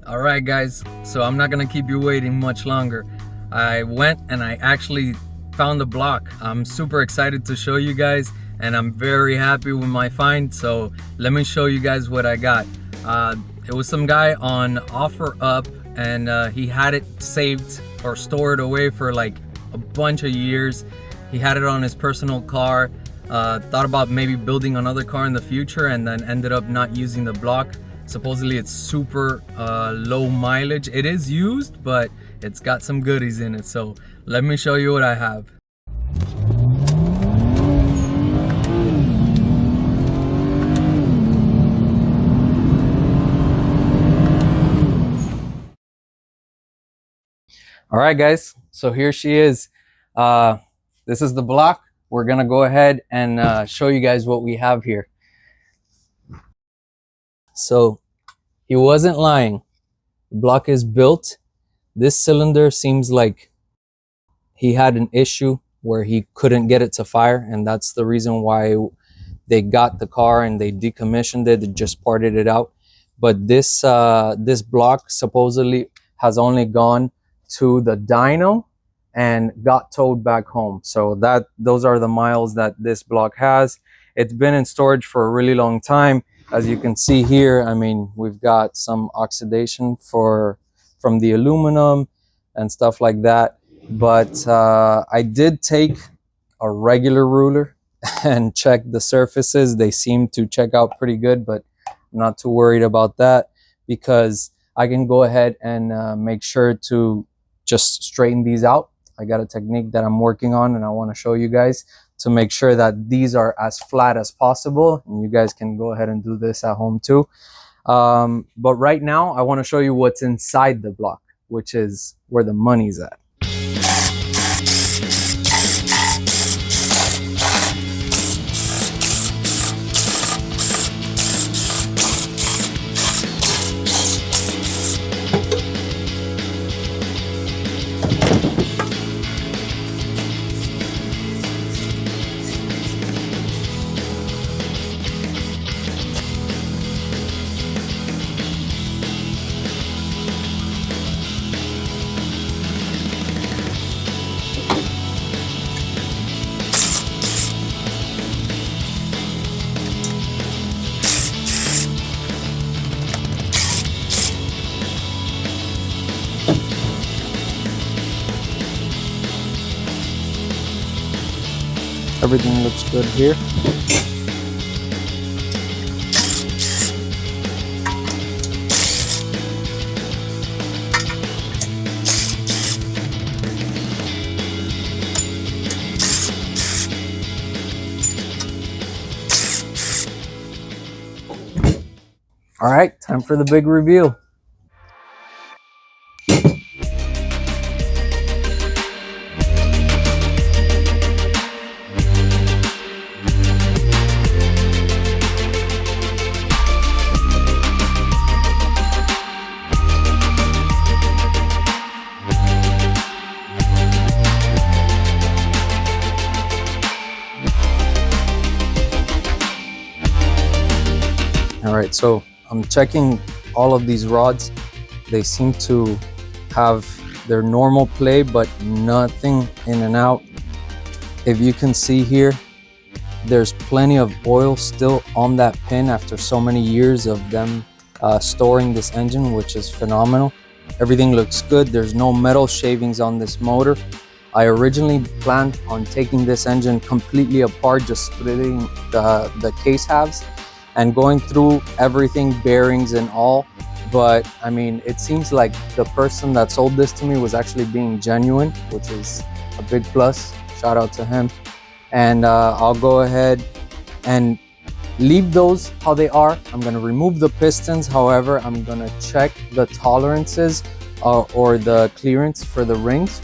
All right, guys, so I'm not gonna keep you waiting much longer. I went and I actually found the block. I'm super excited to show you guys, and I'm very happy with my find. So let me show you guys what I got. It was some guy on OfferUp, and he had it saved or stored away for like a bunch of years. He had it on his personal car, thought about maybe building another car in the future, and then ended up not using the block. Supposedly it's super low mileage. It is used, but it's got some goodies in it. So let me show you what I have. All right, guys, so here she is. This is the block. We're gonna go ahead and show you guys what we have here. So he wasn't lying. The block is built. This cylinder seems like he had an issue where he couldn't get it to fire, and that's the reason why they got the car and they decommissioned it. They just parted it out. But this block supposedly has only gone to the dyno and got towed back home. So those are the miles that this block has. It's been in storage for a really long time. As you can see here, I mean, we've got some oxidation from the aluminum and stuff like that. But I did take a regular ruler and check the surfaces. They seem to check out pretty good, but I'm not too worried about that because I can go ahead and make sure to just straighten these out. I got a technique that I'm working on and I want to show you guys to make sure that these are as flat as possible, and you guys can go ahead and do this at home too. But right now I want to show you what's inside the block, which is where the money's at. Everything looks good here. All right, time for the big reveal. All right, so I'm checking all of these rods. They seem to have their normal play, but nothing in and out. If you can see here, there's plenty of oil still on that pin after so many years of them storing this engine, which is phenomenal. Everything looks good. There's no metal shavings on this motor. I originally planned on taking this engine completely apart, just splitting the case halves and going through everything, bearings and all. But I mean, it seems like the person that sold this to me was actually being genuine, which is a big plus. Shout out to him. And I'll go ahead and leave those how they are. I'm gonna remove the pistons. However, I'm gonna check the tolerances or the clearance for the rings.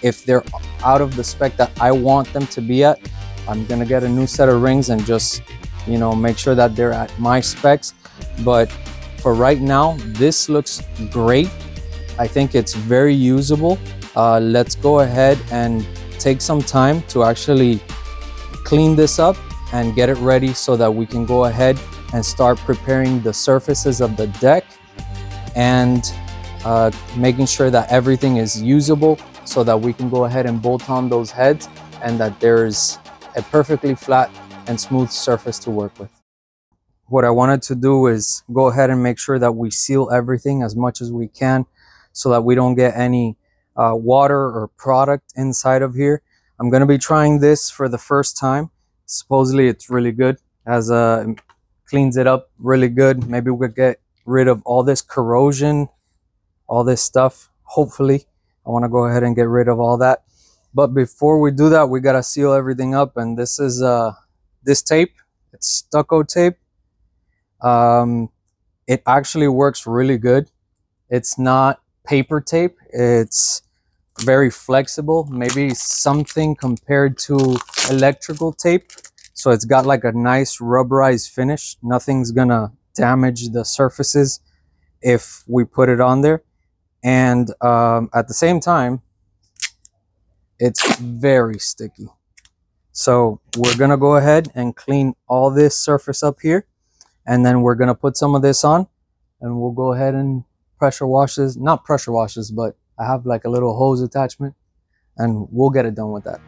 If they're out of the spec that I want them to be at, I'm gonna get a new set of rings and just, you know, make sure that they're at my specs. But for right now, this looks great. I think it's very usable. Let's go ahead and take some time to actually clean this up and get it ready so that we can go ahead and start preparing the surfaces of the deck and making sure that everything is usable so that we can go ahead and bolt on those heads and that there's a perfectly flat and smooth surface to work with. What I wanted to do is go ahead and make sure that we seal everything as much as we can so that we don't get any water or product inside of here. I'm going to be trying this for the first time. Supposedly it's really good, as cleans it up really good. Maybe we'll get rid of all this corrosion, all this stuff. Hopefully, I want to go ahead and get rid of all that. But before we do that, we got to seal everything up. And this is this tape. It's stucco tape. It actually works really good. It's not paper tape. It's very flexible, maybe something compared to electrical tape. So it's got like a nice rubberized finish. Nothing's gonna damage the surfaces if we put it on there. And at the same time, it's very sticky. So we're gonna go ahead and clean all this surface up here, and then we're gonna put some of this on, and we'll go ahead and pressure wash this. Not pressure wash this, but I have like a little hose attachment, and we'll get it done with that.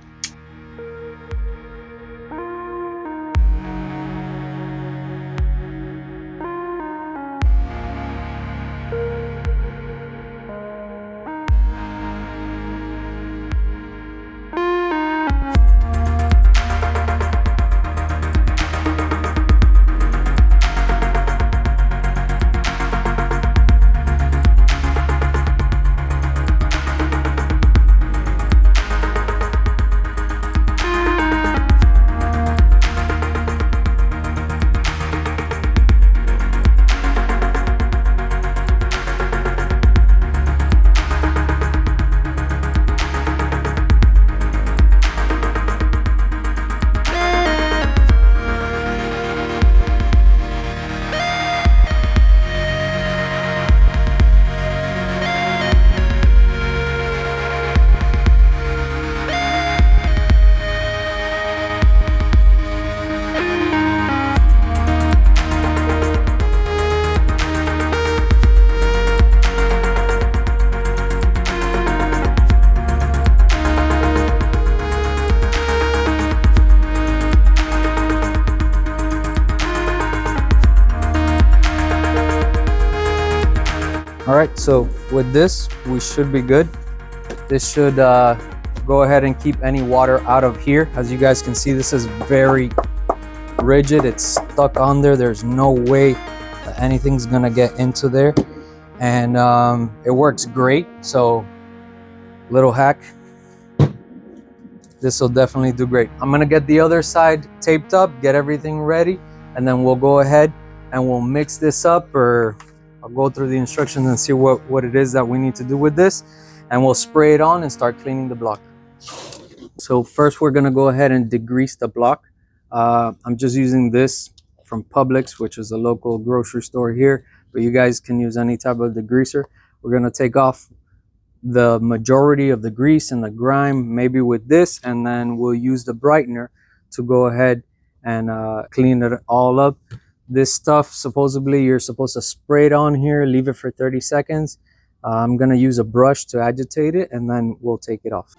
All right, so with this, we should be good. This should go ahead and keep any water out of here. As you guys can see, this is very rigid. It's stuck on there. There's no way that anything's gonna get into there. And it works great. So, little hack, this will definitely do great. I'm gonna get the other side taped up, get everything ready, and then we'll go ahead and we'll mix this up, or I'll go through the instructions and see what it is that we need to do with this, and we'll spray it on and start cleaning the block. So first we're gonna go ahead and degrease the block. I'm just using this from Publix, which is a local grocery store here, but you guys can use any type of degreaser. We're gonna take off the majority of the grease and the grime, maybe with this, and then we'll use the brightener to go ahead and clean it all up. This stuff, supposedly you're supposed to spray it on here, leave it for 30 seconds. I'm gonna use a brush to agitate it, and then we'll take it off.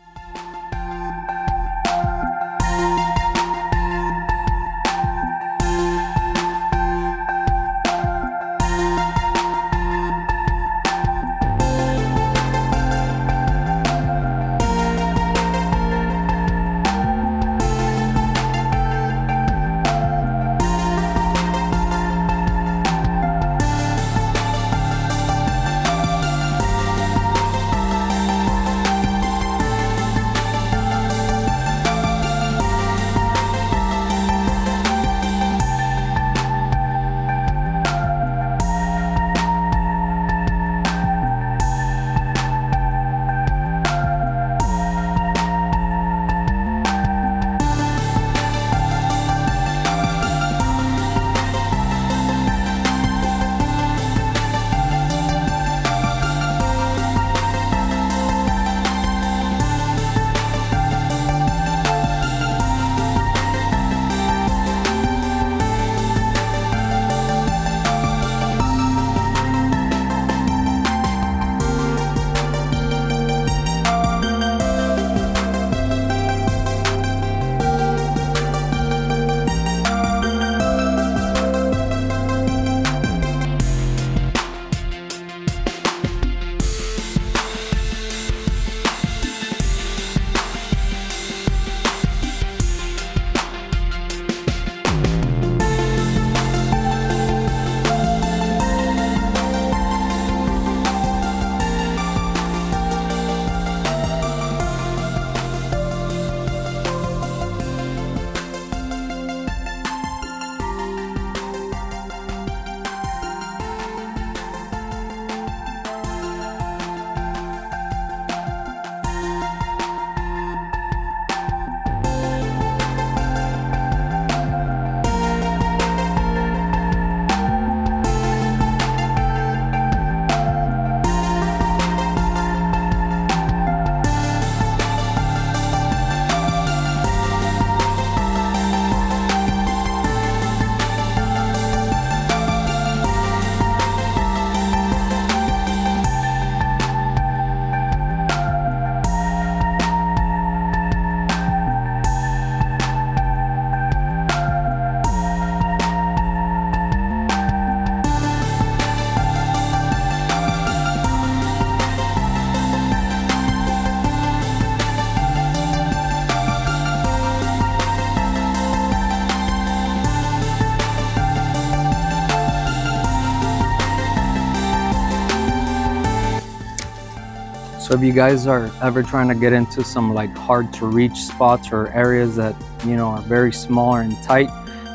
So if you guys are ever trying to get into some like hard to reach spots or areas that, you know, are very small and tight,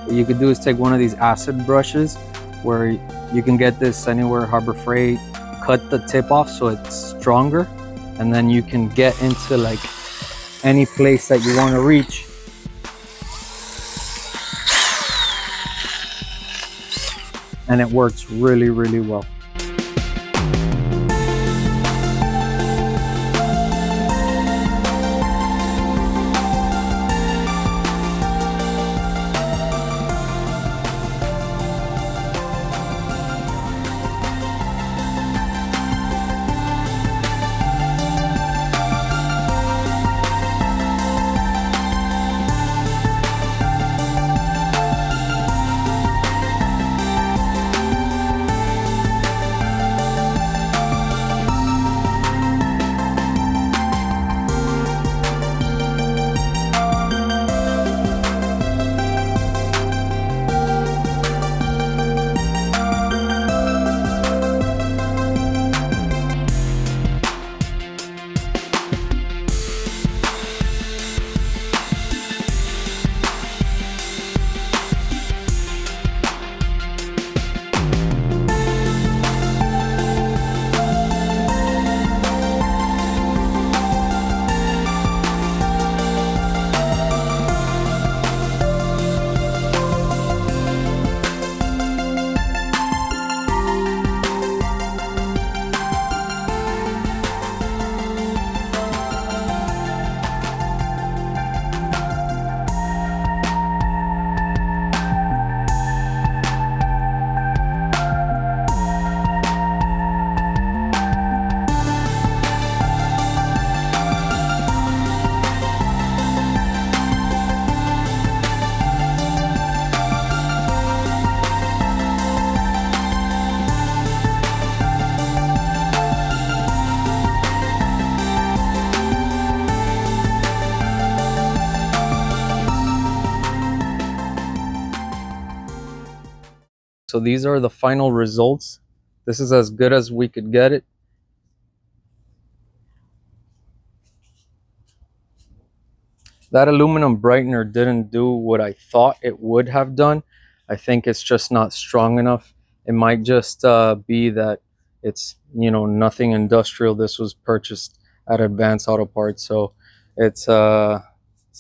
what you could do is take one of these acid brushes, where you can get this anywhere, Harbor Freight. Cut the tip off so it's stronger, and then you can get into like any place that you want to reach. And it works really, really well. So these are the final results. This is as good as we could get it. That aluminum brightener didn't do what I thought it would have done. I think it's just not strong enough. It might just be that it's, you know, nothing industrial. This was purchased at Advanced Auto Parts, so it's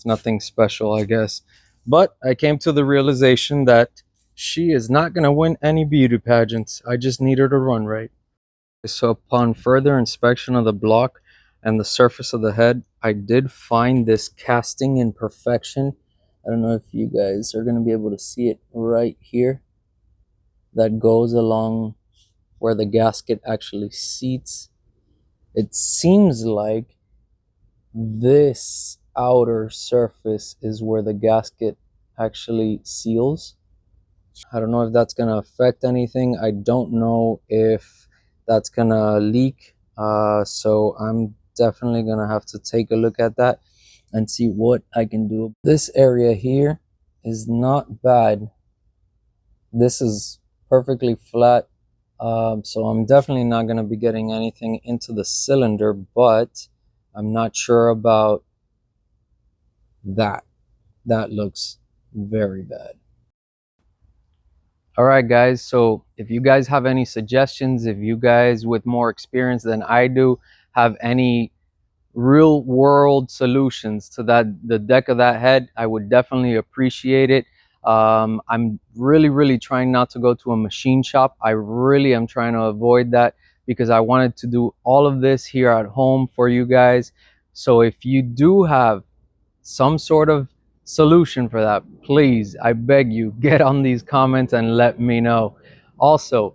nothing special, I guess. But I came to the realization that she is not going to win any beauty pageants. I just need her to run right. So upon further inspection of the block and the surface of the head, I did find this casting imperfection. I don't know if you guys are going to be able to see it right here. That goes along where the gasket actually seats. It seems like this outer surface is where the gasket actually seals. I don't know if that's going to affect anything. I don't know if that's going to leak. So I'm definitely going to have to take a look at that and see what I can do. This area here is not bad. This is perfectly flat. So I'm definitely not going to be getting anything into the cylinder, but I'm not sure about that. That looks very bad. All right, guys. So if you guys have any suggestions, if you guys with more experience than I do have any real world solutions to the deck of that head, I would definitely appreciate it. I'm really trying not to go to a machine shop. I really am trying to avoid that because I wanted to do all of this here at home for you guys. So if you do have some sort of solution for that, please, I beg you, get on these comments and let me know. Also,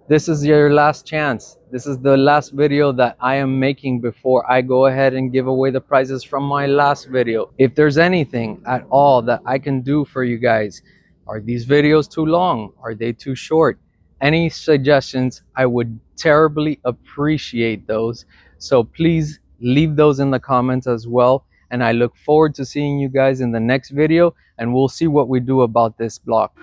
this is your last chance. This is the last video that I am making before I go ahead and give away the prizes from my last video. If there's anything at all that I can do for you guys, are these videos too long? Are they too short? Any suggestions, I would terribly appreciate those. So please leave those in the comments as well. And I look forward to seeing you guys in the next video, and we'll see what we do about this block.